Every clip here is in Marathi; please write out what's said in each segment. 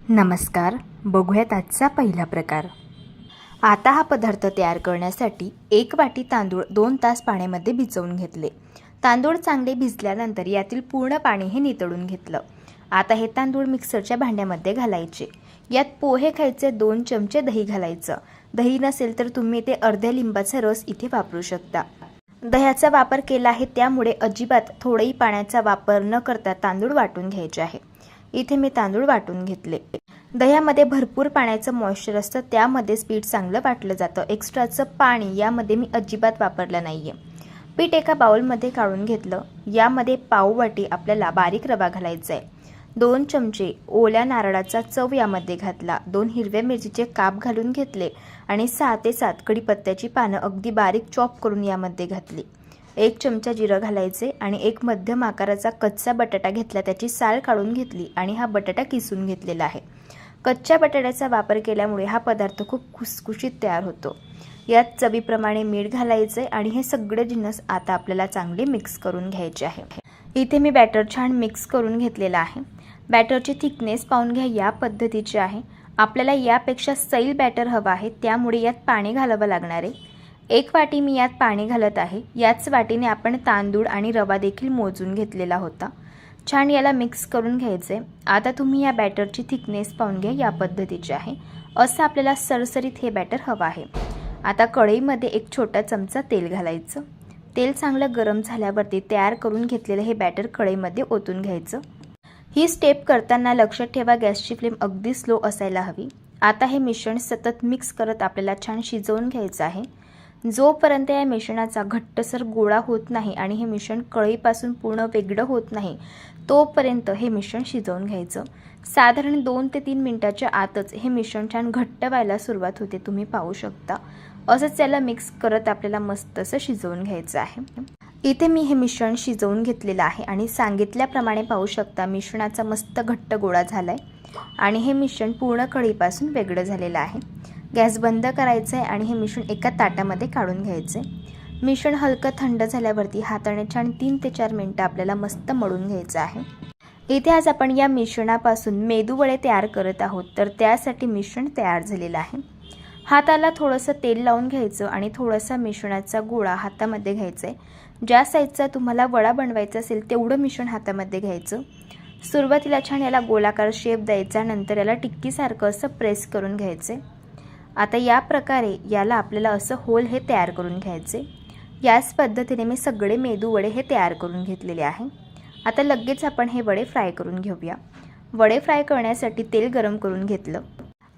नमस्कार. बघूयात आजचा पहिला प्रकार. आता हा पदार्थ तयार करण्यासाठी 1 वाटी तांदूळ 2 तास पाण्यामध्ये भिजवून घेतले. तांदूळ चांगले भिजल्यानंतर यातील पूर्ण पाणी हे नितळून घेतलं. आता हे तांदूळ मिक्सरच्या भांड्यामध्ये घालायचे. यात पोहे खायचे 2 चमचे दही घालायचं. दही नसेल तर तुम्ही ते अर्ध्या लिंबाचा रस इथे वापरू शकता. दह्याचा वापर केला आहे त्यामुळे अजिबात थोडंही पाण्याचा वापर न करता तांदूळ वाटून घ्यायचे आहे. इथे मी तांदूळ वाटून घेतले. दह्यामध्ये भरपूर पाण्याचं मॉइश्चर असतं, त्यामध्येच पीठ चांगलं वाटलं जातं. एक्स्ट्राचं पाणी यामध्ये मी अजिबात वापरलं नाहीये. पीठ एका बाउलमध्ये काढून घेतलं. यामध्ये पाव वाटी आपल्याला बारीक रवा घालायचा आहे. 2 चमचे ओल्या नारळाचा चव यामध्ये घातला. 2 हिरव्या मिरचीचे काप घालून घेतले आणि 6 ते 7 कढीपत्त्याची पानं अगदी बारीक चॉप करून यामध्ये घातली. 1 चमचा जिरं घालायचे आणि 1 मध्यम आकाराचा कच्चा बटाटा घेतला. त्याची साल काढून घेतली आणि हा बटाटा किसून घेतलेला आहे. कच्च्या बटाट्याचा वापर केल्यामुळे हा पदार्थ खूप खुसखुशीत तयार होतो. यात चवीप्रमाणे मीठ घालायचे आणि हे सगळे जिन्नस आता आपल्याला चांगले मिक्स करून घ्यायचे आहे. इथे मी बॅटर छान मिक्स करून घेतलेला आहे. बॅटरची थिकनेस पाहून घ्या, या पद्धतीची आहे. आपल्याला यापेक्षा सैल बॅटर हवा आहे, त्यामुळे यात पाणी घालावं लागणार आहे. 1 वाटी मी यात पाणी घालत आहे. याच वाटीने आपण तांदूळ आणि रवा देखील मोजून घेतलेला होता. छान याला मिक्स करून घ्यायचे. आता तुम्ही या बॅटरची थिकनेस पाहून घ्या, या पद्धतीची आहे. असं आपल्याला सरसरीत हे बॅटर हवं आहे. आता कढईमध्ये 1 छोटा चमचा तेल घालायचं. तेल चांगलं गरम झाल्यावरती तयार करून घेतलेलं हे बॅटर कढईमध्ये ओतून घ्यायचं. ही स्टेप करताना लक्षात ठेवा, गॅसची फ्लेम अगदी स्लो असायला हवी. आता हे मिश्रण सतत मिक्स करत आपल्याला छान शिजवून घ्यायचं आहे. जोपर्यंत या मिश्रणाचा घट्टसर गोळा होत नाही आणि हे मिश्रण कढईपासून पूर्ण वेगळं होत नाही तोपर्यंत हे मिश्रण शिजवून घ्यायचं. साधारण 2 ते 3 मिनिटाच्या आतच हे मिश्रण छान घट्ट व्हायला सुरुवात होते, तुम्ही पाहू शकता. असंच याला मिक्स करत आपल्याला मस्त असं शिजवून घ्यायचं आहे. इथे मी हे मिश्रण शिजवून घेतलेलं आहे आणि सांगितल्याप्रमाणे पाहू शकता मिश्रणाचा मस्त घट्ट गोळा झालाय आणि हे मिश्रण पूर्ण कढईपासून वेगळं झालेलं आहे. गॅस बंद करायचा आहे आणि हे मिश्रण एका ताटामध्ये काढून घ्यायचे. मिश्रण हलकं थंड झाल्यावरती हाताने छान 3 ते 4 मिनिटं आपल्याला मस्त मळून घ्यायचं आहे. इथे आज आपण या मिश्रणापासून मेदूवडे तयार करत आहोत, तर त्यासाठी मिश्रण तयार झालेलं आहे. हाताला थोडंसं तेल लावून घ्यायचं आणि थोडासा मिश्रणाचा गोळा हातामध्ये घ्यायचा आहे. ज्या साईजचा तुम्हाला वडा बनवायचा असेल तेवढं मिश्रण हातामध्ये घ्यायचं. सुरुवातीला छान याला गोलाकार शेप द्यायचा, नंतर याला टिक्कीसारखं असं प्रेस करून घ्यायचे. आता या प्रकारे याला आपल्याला असं होल हे तयार करून घ्यायचे. याच पद्धतीने मी सगळे मेदू वडे हे तयार करून घेतलेले आहे. आता लगेच आपण हे वडे फ्राय करून घेऊया. वडे फ्राय करण्यासाठी तेल गरम करून घेतलं.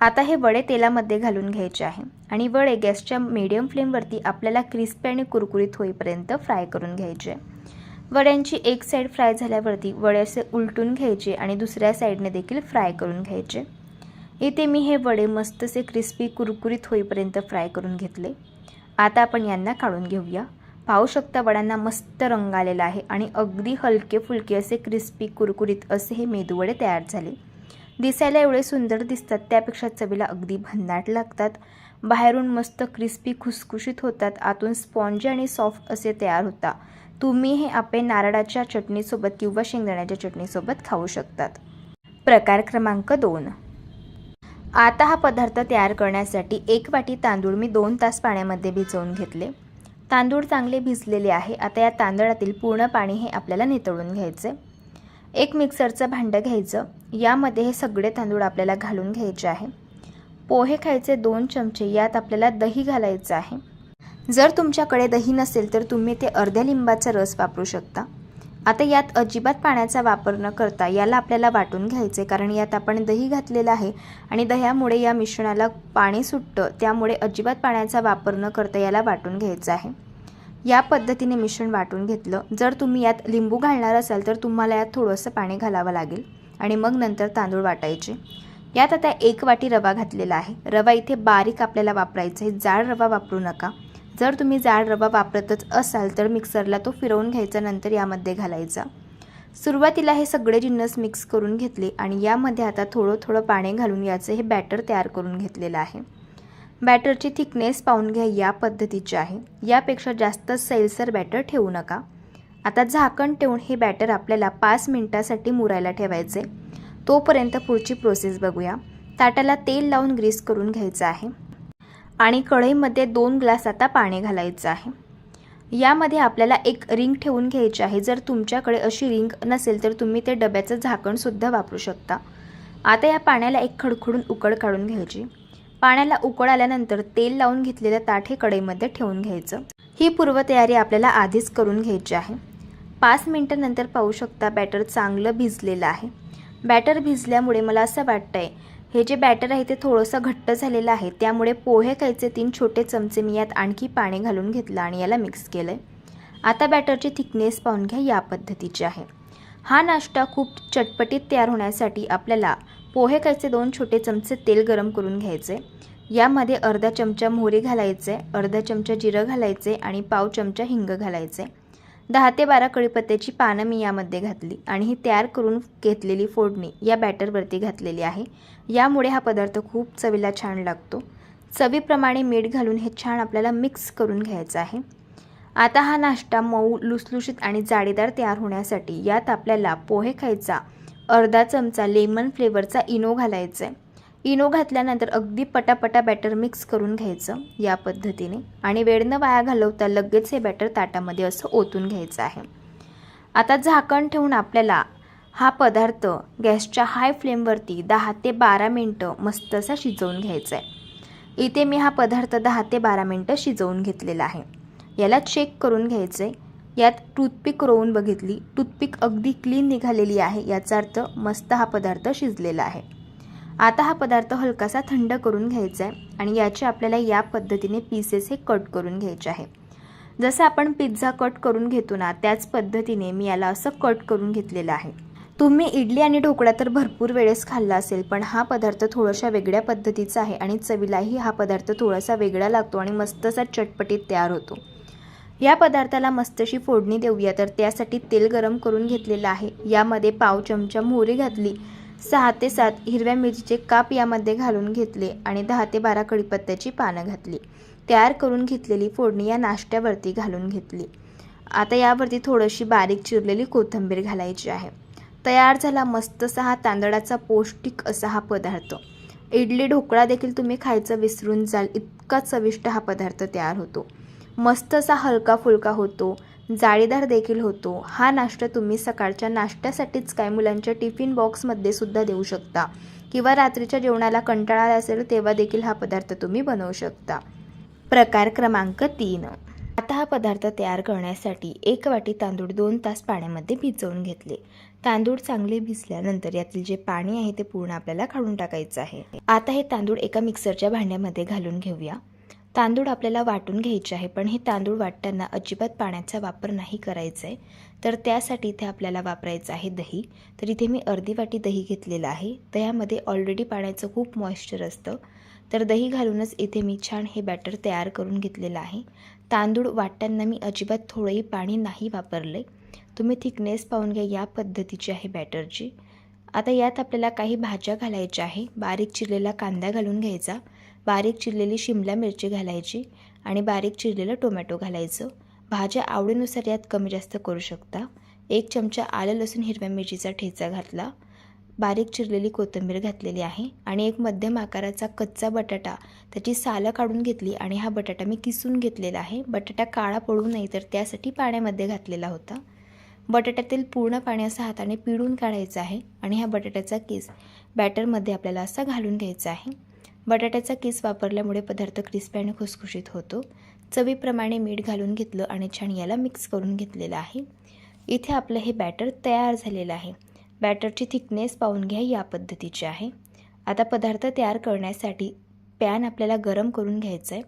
आता हे वडे तेलामध्ये घालून घ्यायचे आहे आणि वडे गॅसच्या मीडियम फ्लेमवरती आपल्याला क्रिस्पी आणि कुरकुरीत होईपर्यंत फ्राय करून घ्यायचे. वड्यांची एक साईड फ्राय झाल्यावरती वडे असे उलटून घ्यायचे आणि दुसऱ्या साईडने देखील फ्राय करून घ्यायचे. इथे मी हे वडे मस्तसे क्रिस्पी कुरकुरीत होईपर्यंत फ्राय करून घेतले. आता आपण यांना काढून घेऊया. पाहू शकता वड्यांना मस्त रंग आलेला आहे आणि अगदी हलके फुलके असे क्रिस्पी कुरकुरीत असे हे मेदूवडे तयार झाले. दिसायला एवढे सुंदर दिसतात, त्यापेक्षा चवीला अगदी भन्नाट लागतात. बाहेरून मस्त क्रिस्पी खुसखुशीत होतात, आतून स्पॉन्जी आणि सॉफ्ट असे तयार होतात. तुम्ही हे आपे नारळाच्या चटणीसोबत किंवा शेंगदाण्याच्या चटणीसोबत खाऊ शकतात. प्रकार क्रमांक 2. आता हा पदार्थ तयार करण्यासाठी 1 वाटी तांदूळ मी 2 तास पाण्यामध्ये भिजवून घेतले. तांदूळ चांगले भिजलेले आहे. आता या तांदळातील पूर्ण पाणी हे आपल्याला नितळून घ्यायचे. एक मिक्सरचं भांडं घ्यायचं. यामध्ये हे सगळे तांदूळ आपल्याला घालून घ्यायचे आहे. पोहे खायचे 2 चमचे. यात आपल्याला दही घालायचं आहे. जर तुमच्याकडे दही नसेल तर तुम्ही ते अर्ध्या लिंबाचा रस वापरू शकता. आता यात अजिबात पाण्याचा वापर न करता याला आपल्याला वाटून घ्यायचे, कारण यात आपण दही घातलेलं आहे आणि दह्यामुळे या मिश्रणाला पाणी सुटतं, त्यामुळे अजिबात पाण्याचा वापर न करता याला वाटून घ्यायचं आहे. या पद्धतीने मिश्रण वाटून घेतलं. जर तुम्ही यात लिंबू घालणार असाल तर तुम्हाला यात थोडंसं पाणी घालावं लागेल आणि मग नंतर तांदूळ वाटायचे. यात आता 1 वाटी रवा घातलेला आहे. रवा इथे बारीक आपल्याला वापरायचा आहे, जाड रवा वापरू नका. जर तुम्ही जाड रवा वापरतच असाल तर मिक्सरला तो फिरवून घ्यायचा, नंतर यामध्ये घालायचा. सुरुवातीला हे सगळे जिन्नस मिक्स करून घेतले आणि यामध्ये आता थोडं थोडं पाणी घालून याचं हे बॅटर तयार करून घेतलेलं आहे. बॅटरची थिकनेस पाहून घ्या, या पद्धतीची आहे. यापेक्षा जास्त सैलसर बॅटर ठेवू नका. आता झाकण ठेवून हे बॅटर आपल्याला 5 मिनिटांसाठी मुरायला ठेवायचे. तोपर्यंत पुढची प्रोसेस बघूया. ताटाला तेल लावून ग्रीस करून घ्यायचं आहे आणि कढईमध्ये 2 ग्लास आता पाणी घालायचं आहे. यामध्ये आपल्याला एक रिंग ठेवून घ्यायची आहे. जर तुमच्याकडे अशी रिंग नसेल तर तुम्ही ते डब्याचं झाकणसुद्धा वापरू शकता. आता या पाण्याला एक खडखडून उकळ काढून घ्यायची. पाण्याला उकळ आल्यानंतर तेल लावून घेतलेलं ताट हे कढईमध्ये ठेवून घ्यायचं. ही पूर्वतयारी आपल्याला आधीच करून घ्यायची आहे. 5 मिनिटांनंतर पाहू शकता बॅटर चांगलं भिजलेलं आहे. बॅटर भिजल्यामुळे मला असं वाटतंय हे जे बॅटर आहे ते थोडंसं घट्ट झालेलं आहे. त्यामुळे पोहे खायचे 3 छोटे चमचे मी यात आणखी पाणी घालून घेतलं आणि याला मिक्स केलं आहे. आता बॅटरची थिकनेस पाहून घ्या, या पद्धतीची आहे. हा नाश्ता खूप चटपटीत तयार होण्यासाठी आपल्याला पोहे खायचे 2 छोटे चमचे तेल गरम करून घ्यायचे. यामध्ये अर्धा चमचा मोहरी घालायचे, अर्धा चमचा जिरं घालायचे आणि पाव चमचा हिंग घालायचे. 10 ते 12 कढीपत्त्याची पानं मी यामध्ये घातली आणि ही तयार करून घेतलेली फोडणी या बॅटरवरती घातलेली आहे. यामुळे हा पदार्थ खूप चवीला छान लागतो. चवीप्रमाणे मीठ घालून हे छान आपल्याला मिक्स करून घ्यायचं आहे. आता हा नाश्ता मऊ, लुसलुशीत आणि जाळीदार तयार होण्यासाठी यात आपल्याला पोहे खायचा अर्धा चमचा लेमन फ्लेवरचा इनो घालायचा आहे. इनो घातल्यानंतर अगदी पटापटा बॅटर मिक्स करून घ्यायचं या पद्धतीने आणि वेळ न वाया घालवता लगेच हे बॅटर ताटामध्ये असं ओतून घ्यायचं आहे. आता झाकण ठेवून आपल्याला हा पदार्थ गॅसच्या हाय फ्लेमवरती 10 ते 12 मिनटं मस्त असा शिजवून घ्यायचा आहे. इथे मी हा पदार्थ 10 ते 12 मिनटं शिजवून घेतलेला आहे. याला चेक करून घ्यायचं आहे. यात टूथपिक रोवून बघितली, टूथपिक अगदी क्लीन निघालेली आहे. याचा अर्थ मस्त हा पदार्थ शिजलेला आहे. आता हा पदार्थ हलकासा थंड करून घ्यायचा आहे आणि याचे आपल्याला या पद्धतीने पीसेस हे कट करून घ्यायचे आहे. जसं आपण पिझ्झा कट करून घेतो ना, त्याच पद्धतीने मी याला असं कट करून घेतलेलं आहे. तुम्ही इडली आणि ढोकळा तर भरपूर वेळेस खाल्ला असेल, पण हा पदार्थ थोडासा वेगळ्या पद्धतीचा आहे आणि चवीलाही हा पदार्थ थोडासा वेगळा लागतो आणि मस्त असा चटपटीत तयार होतो. या पदार्थाला मस्तशी फोडणी देऊया. तर त्यासाठी तेल गरम करून घेतलेलं आहे. यामध्ये पाव चमचा मोहरी घातली, 6 ते 7 हिरव्या मिरचीचे काप यामध्ये घालून घेतले आणि 10 ते 12 कढीपत्त्याची पानं घातली. तयार करून घेतलेली फोडणी या नाश्त्यावरती घालून घेतली. आता यावरती थोडीशी बारीक चिरलेली कोथिंबीर घालायची आहे. तयार झाला मस्तसा हा तांदळाचा पौष्टिक असा हा पदार्थ. इडली ढोकळा देखील तुम्ही खायचं विसरून जाल, इतका चविष्ट हा पदार्थ तयार होतो. मस्त असा हलका फुलका होतो, जाळीदार देखील होतो. हा नाश्ता तुम्ही सकाळच्या नाश्त्यासाठीच काय मुलांच्या टिफिन बॉक्समध्ये सुद्धा देऊ शकता किंवा रात्रीच्या जेवणाला कंटाळा आला असेल तेव्हा देखील हा पदार्थ तुम्ही बनवू शकता. प्रकार क्रमांक 3. आता हा पदार्थ तयार करण्यासाठी 1 वाटी तांदूळ 2 तास पाण्यामध्ये भिजवून घेतले. तांदूळ चांगले भिजल्यानंतर यातील जे पाणी आहे ते पूर्ण आपल्याला काढून टाकायचं आहे. आता हे तांदूळ एका मिक्सरच्या भांड्यामध्ये घालून घेऊया. तांदूळ आपल्याला वाटून घ्यायचे आहे, पण हे तांदूळ वाटताना अजिबात पाण्याचा वापर नाही करायचा आहे. तर त्यासाठी इथे आपल्याला वापरायचं आहे दही. तर इथे मी अर्धी वाटी दही घेतलेलं आहे. दह्यामध्ये ऑलरेडी पाण्याचं खूप मॉइश्चर असतं. तर दही घालूनच इथे मी छान हे बॅटर तयार करून घेतलेलं आहे. तांदूळ वाटताना मी अजिबात थोडंही पाणी नाही वापरले. तुम्ही थिकनेस पाहून घ्या, या पद्धतीची आहे बॅटरची. आता यात आपल्याला काही भाज्या घालायच्या आहे. बारीक चिरलेला कांदा घालून घ्यायचा, बारीक चिरलेली शिमला मिरची घालायची आणि बारीक चिरलेलं टोमॅटो घालायचं. भाज्या आवडीनुसार यात कमी जास्त करू शकता. 1 चमचा आलं लसूण हिरव्या मिरचीचा ठेचा घातला, बारीक चिरलेली कोथिंबीर घातलेली आहे आणि एक मध्यम आकाराचा कच्चा बटाटा त्याची सालं काढून घेतली आणि हा बटाटा मी किसून घेतलेला आहे. बटाटा काळा पडू नये तर त्यासाठी पाण्यामध्ये घातलेला होता. बटाट्यातील पूर्ण पाणी असं हाताने पिळून काढायचं आहे आणि हा बटाट्याचा किस बॅटरमध्ये आपल्याला असा घालून घ्यायचा आहे. बटाट्याचा किस वापरल्यामुळे पदार्थ क्रिस्पी आणि खुसखुशीत होतो. चवीप्रमाणे मीठ घालून घेतलं आणि छान याला मिक्स करून घेतलेलं आहे. इथे आपलं हे बॅटर तयार झालेलं आहे. बॅटरची थिकनेस पाहून घ्या, या पद्धतीची आहे. आता पदार्थ तयार करण्यासाठी पॅन आपल्याला गरम करून घ्यायचं आहे.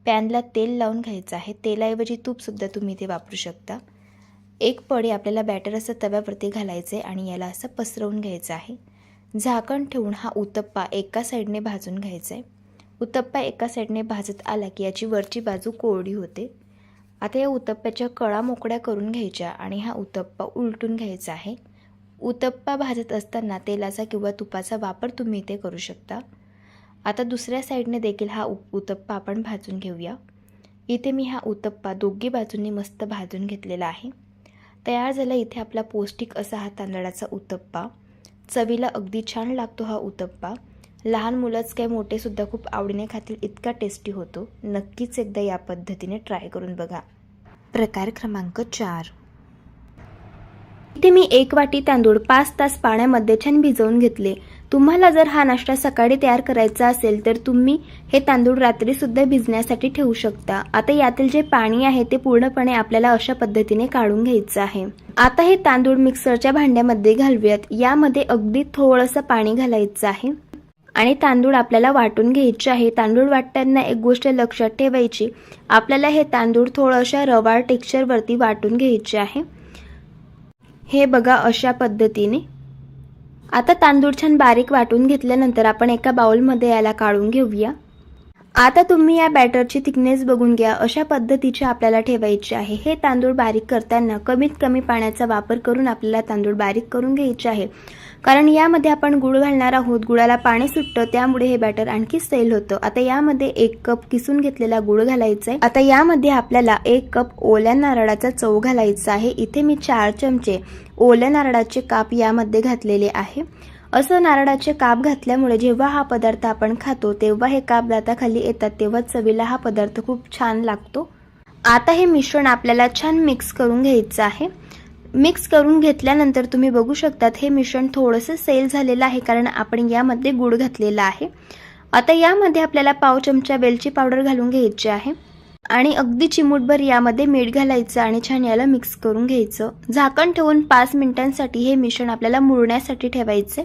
पॅनला तेल लावून घ्यायचं आहे. तेलाऐवजी तूपसुद्धा तुम्ही इथे वापरू शकता. एक पळी आपल्याला बॅटर असं तव्यावरती घालायचं आहे आणि याला असं पसरवून घ्यायचं आहे. झाकण ठेवून हा उत्तप्पा एका साईडने भाजून घ्यायचा आहे. उत्तप्पा एका साईडने भाजत आला की याची वरची बाजू कोरडी होते. आता या उत्तप्प्याच्या कळा मोकळ्या करून घ्यायच्या आणि हा उत्तप्पा उलटून घ्यायचा आहे. उत्तप्पा भाजत असताना तेलाचा किंवा तुपाचा वापर तुम्ही इथे करू शकता. आता दुसऱ्या साईडने देखील हा उत्तप्पा आपण भाजून घेऊया. इथे मी हा उत्तप्पा दोघी बाजूंनी मस्त भाजून घेतलेला आहे. तयार झाला इथे आपला पौष्टिक असा हा तांदळाचा उत्तप्पा. चवीला अगदी छान लागतो हा उत्तप्पा. लहान मुलंच काय मोठेसुद्धा खूप आवडीने खातील इतका टेस्टी होतो. नक्कीच एकदा या पद्धतीने ट्राय करून बघा. प्रकार क्रमांक 4. इथे मी 1 वाटी तांदूळ 5 तास पाण्यामध्ये छान भिजवून घेतले. तुम्हाला जर हा नाश्ता सकाळी तयार करायचा असेल तर तुम्ही हे तांदूळ रात्रीसुद्धा भिजण्यासाठी ठेवू शकता. आता यातील जे पाणी आहे ते पूर्णपणे आपल्याला अशा पद्धतीने काढून घ्यायचं आहे. आता हे तांदूळ मिक्सरच्या भांड्यामध्ये घालूयात. यामध्ये अगदी थोडंसं पाणी घालायचं आहे आणि तांदूळ आपल्याला वाटून घ्यायचे आहे. तांदूळ वाटताना एक गोष्ट लक्षात ठेवायची, आपल्याला हे तांदूळ थोडंशा रवाळ टेक्स्चरवरती वाटून घ्यायचे आहे. हे बघा अशा पद्धतीने. आता तांदूळ छान बारीक वाटून घेतल्यानंतर आपण एका बाउलमध्ये याला काढून घेऊया. आता तुम्ही या बॅटरची थिकनेस बघून घ्या. अशा पद्धतीचे आपल्याला ठेवायचे आहे. हे तांदूळ बारीक करताना कमीत कमी पाण्याचा वापर करून आपल्याला तांदूळ बारीक करून घ्यायचे आहे, कारण यामध्ये आपण गुळ घालणार आहोत. गुळाला पाणी सुटतं, त्यामुळे हे बॅटर आणखी सैल होतं. आता यामध्ये 1 कप किसून घेतलेला गुळ घालायचा आहे. आता यामध्ये आपल्याला 1 कप ओल्या नारळाचा चव घालायचा आहे. इथे मी 4 चमचे ओल्या नारळाचे काप यामध्ये घातलेले आहे. असं नारळाचे काप घातल्यामुळे जेव्हा हा पदार्थ आपण खातो तेव्हा हे काप दाताखाली येतात, तेव्हा चवीला हा पदार्थ खूप छान लागतो. आता हे मिश्रण आपल्याला छान मिक्स करून घ्यायचं आहे. मिक्स करून घेतल्यानंतर तुम्ही बघू शकतात हे मिश्रण थोडंसं सैल झालेलं आहे, कारण आपण यामध्ये गूळ घातलेला आहे. आता यामध्ये आपल्याला पाव चमचा वेलची पावडर घालून घ्यायची आहे आणि अगदी चिमूटभर यामध्ये मीठ घालायचं आणि छान याला मिक्स करून घ्यायचं. झाकण ठेवून 5 मिनिटांसाठी हे मिश्रण आपल्याला मुरण्यासाठी ठेवायचे.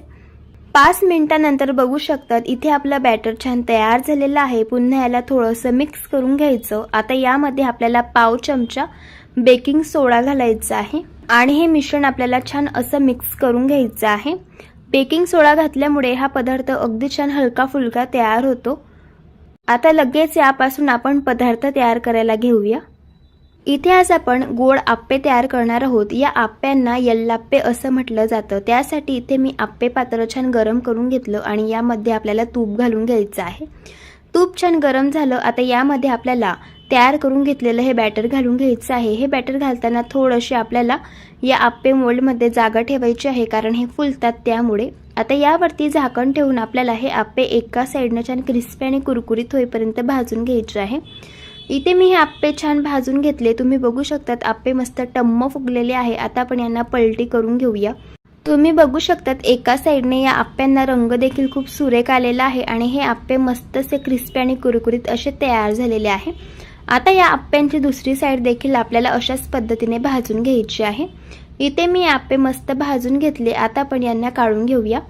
5 मिनिटांनंतर बघू शकतात इथे आपलं बॅटर छान तयार झालेलं आहे. पुन्हा याला थोडंसं मिक्स करून घ्यायचं. आता यामध्ये आपल्याला पाव चमचा बेकिंग सोडा घालायचा आहे आणि हे मिश्रण आपल्याला छान असं मिक्स करून घ्यायचं आहे. बेकिंग सोडा घातल्यामुळे हा पदार्थ अगदी छान हलका फुलका तयार होतो. आता लगेच यापासून आपण पदार्थ तयार करायला घेऊया. इथे आज आपण गोड आप्पे तयार करणार आहोत. या आप्प्यांना यल्लाप्पे असं म्हटलं जातं. त्यासाठी इथे मी आप्पे पात्र छान गरम करून घेतलं आणि यामध्ये आपल्याला तूप घालून घ्यायचं आहे. तूप छान गरम झालं. आता यामध्ये आपल्याला तयार करून घेतलेलं हे बॅटर घालून घ्यायचं आहे. हे बॅटर घालताना थोडंशी आपल्याला या आप्पे मोल्डमध्ये जागा ठेवायची आहे, कारण हे फुलतात त्यामुळे. आता यावरती झाकण ठेवून आपल्याला हे आप्पे एका साईडनं छान क्रिस्पी आणि कुरकुरीत होईपर्यंत भाजून घ्यायचे आहे. इथे मी हे आप्पे छान भाजून घेतले. तुम्ही बघू शकतात आप्पे मस्त टम्म फुगलेले आहे. आता आपण यांना पलटी करून घेऊया. तुम्ही बघू शकतात एका साईडने या आप्प्यांना रंग देखील खूप सुरेख आलेला आहे आणि हे आप्पे मस्तसे क्रिस्पी आणि कुरकुरीत असे तयार झालेले आहे. आता या आप्प्यांची दुसरी साईड देखील आपल्याला अशाच पद्धतीने भाजून घ्यायची आहे. इथे मी आप्पे मस्त भाजून घेतले. आता आपण यांना काढून घेऊया.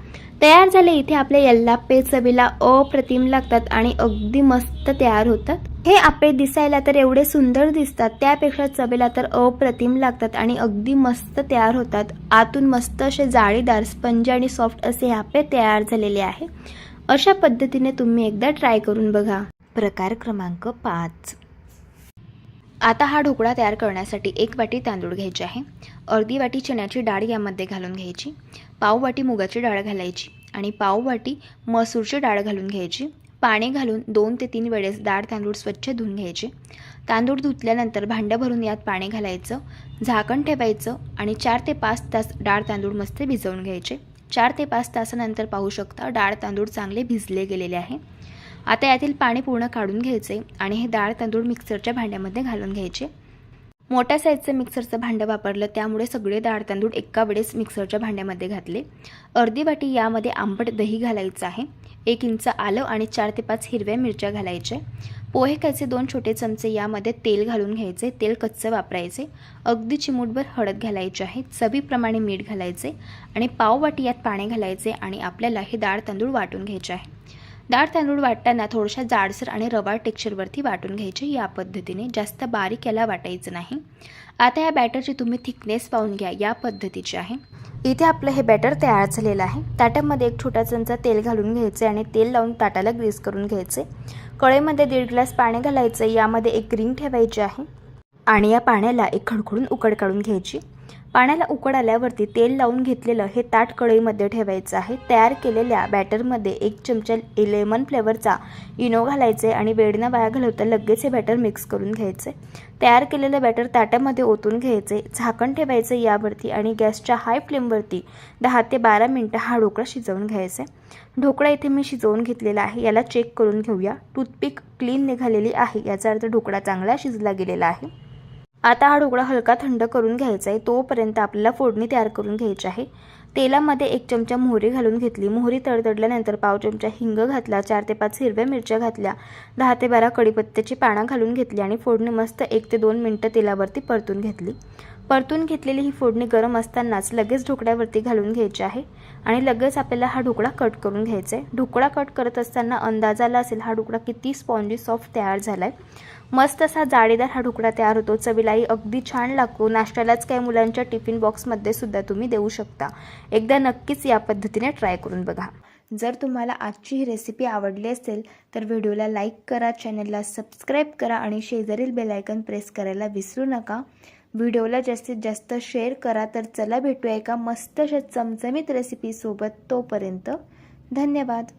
तयार झाले. इथे आपले यल्लाप्पे चवीला अप्रतिम लागतात आणि अगदी मस्त तयार होतात. हे आप्पे दिसायला तर एवढे सुंदर दिसतात, त्यापेक्षा चवीला तर अप्रतिम लागतात आणि अगदी मस्त तयार होतात. आतून मस्त असे जाळीदार स्पंज आणि सॉफ्ट असे हे आप्पे तयार झालेले आहे. अशा पद्धतीने तुम्ही एकदा ट्राय करून बघा. प्रकार क्रमांक 5. आता हा ढोकळा तयार करण्यासाठी 1 वाटी तांदूळ घ्यायचे आहे. अर्धी वाटी चण्याची डाळ यामध्ये घालून घ्यायची. पाव वाटी मुगाची डाळ घालायची आणि पाव वाटी मसूरची डाळ घालून घ्यायची. पाणी घालून 2 ते 3 वेळेस डाळ तांदूळ स्वच्छ धुवून घ्यायचे. तांदूळ धुतल्यानंतर भांडं भरून यात पाणी घालायचं, झाकण ठेवायचं आणि 4 ते 5 तास डाळ तांदूळ मस्त भिजवून घ्यायचे. 4 ते 5 तासानंतर पाहू शकता डाळ तांदूळ चांगले भिजले गेलेले आहे. आता यातील पाणी पूर्ण काढून घ्यायचे आणि हे डाळ तांदूळ मिक्सरच्या भांड्यामध्ये घालून घ्यायचे. मोठ्या साईजचं मिक्सरचं भांडं वापरलं, त्यामुळे सगळे डाळ तांदूळ एका वेळेस मिक्सरच्या भांड्यामध्ये घातले. अर्धी वाटी यामध्ये आंबट दही घालायचं आहे. 1 इंच आलं आणि 4 ते 5 हिरव्या मिरच्या घालायच्या. पोहे खायचे 2 छोटे चमचे यामध्ये तेल घालून घ्यायचे. तेल कच्चं वापरायचे. अगदी चिमूटभर हळद घालायची आहे. चवीप्रमाणे मीठ घालायचे आणि पाव वाटी यात पाणी घालायचे आणि आपल्याला हे डाळ तांदूळ वाटून घ्यायचे आहे. डाळ तांदूळ वाटताना थोड्याशा जाडसर आणि रवाळ टेक्स्चरवरती वाटून घ्यायचे. या पद्धतीने जास्त बारीक याला वाटायचं नाही. आता या बॅटरची तुम्ही थिकनेस पाहून घ्या. या पद्धतीची आहे. इथे आपलं हे बॅटर तयार झालेलं आहे. ताटामध्ये 1 छोटा चमचा तेल घालून घ्यायचे आणि तेल लावून ताटाला ग्रीस करून घ्यायचे. कढईमध्ये 1.5 ग्लास पाणी घालायचं. यामध्ये 1 रिंग ठेवायची आहे आणि या पाण्याला एक खडखडून उकड काढून घ्यायची. पाण्याला उकळ आल्यावरती तेल लावून घेतलेलं हे ताट कढईमध्ये ठेवायचं आहे. तयार केलेल्या बॅटरमध्ये 1 चमचा लेमन फ्लेवरचा इनो घालायचे आणि वेळ न वाया घालवता लगेच हे बॅटर मिक्स करून घ्यायचे. तयार केलेलं बॅटर ताटामध्ये ओतून घ्यायचे, झाकण ठेवायचं यावरती आणि गॅसच्या हाय फ्लेमवरती 10 ते 12 मिनिटं हा ढोकळा शिजवून घ्यायचा. ढोकळा इथे मी शिजवून घेतलेला आहे. याला चेक करून घेऊया. टूथपिक क्लीन निघालेली आहे, याचा अर्थ ढोकळा चांगला शिजला गेलेला आहे. आता हा ढोकळा हलका थंड करून घ्यायचा आहे. तोपर्यंत आपल्याला फोडणी तयार करून घ्यायची आहे. तेलामध्ये 1 चमचा मोहरी घालून घेतली. मोहरी तडतडल्यानंतर पाव चमचा हिंग घातला, 4 ते 5 हिरव्या मिरच्या घातल्या, 10 ते 12 कढीपत्त्याची पानं घालून घेतली आणि फोडणी मस्त 1 ते 2 मिनिटं तेलावरती परतून घेतली. परतून घेतलेली ही फोडणी गरम असतानाच लगेच ढोकळ्यावरती घालून घ्यायची आहे आणि लगेच आपल्याला हा ढोकळा कट करून घ्यायचा आहे. ढोकळा कट करत असताना अंदाज आला असेल हा ढोकळा किती स्पॉन्जी सॉफ्ट तयार झाला आहे. मस्त असा जाळीदार हा ढोकळा तयार होतो. चवीलाही अगदी छान लागतो. नाश्त्यालाच काय मुलांच्या टिफिन बॉक्समध्ये सुद्धा तुम्ही देऊ शकता. एकदा नक्कीच या पद्धतीने ट्राय करून बघा. जर तुम्हाला आजची ही रेसिपी आवडली असेल तर व्हिडिओला लाईक करा, चॅनलला सबस्क्राईब करा आणि शेजारील बेल आयकॉन प्रेस करायला विसरू नका. व्हिडिओला जास्तीत जास्त शेअर करा. तर चला भेटूया एका मस्त अशा चमचमीत रेसिपीसोबत. तोपर्यंत धन्यवाद.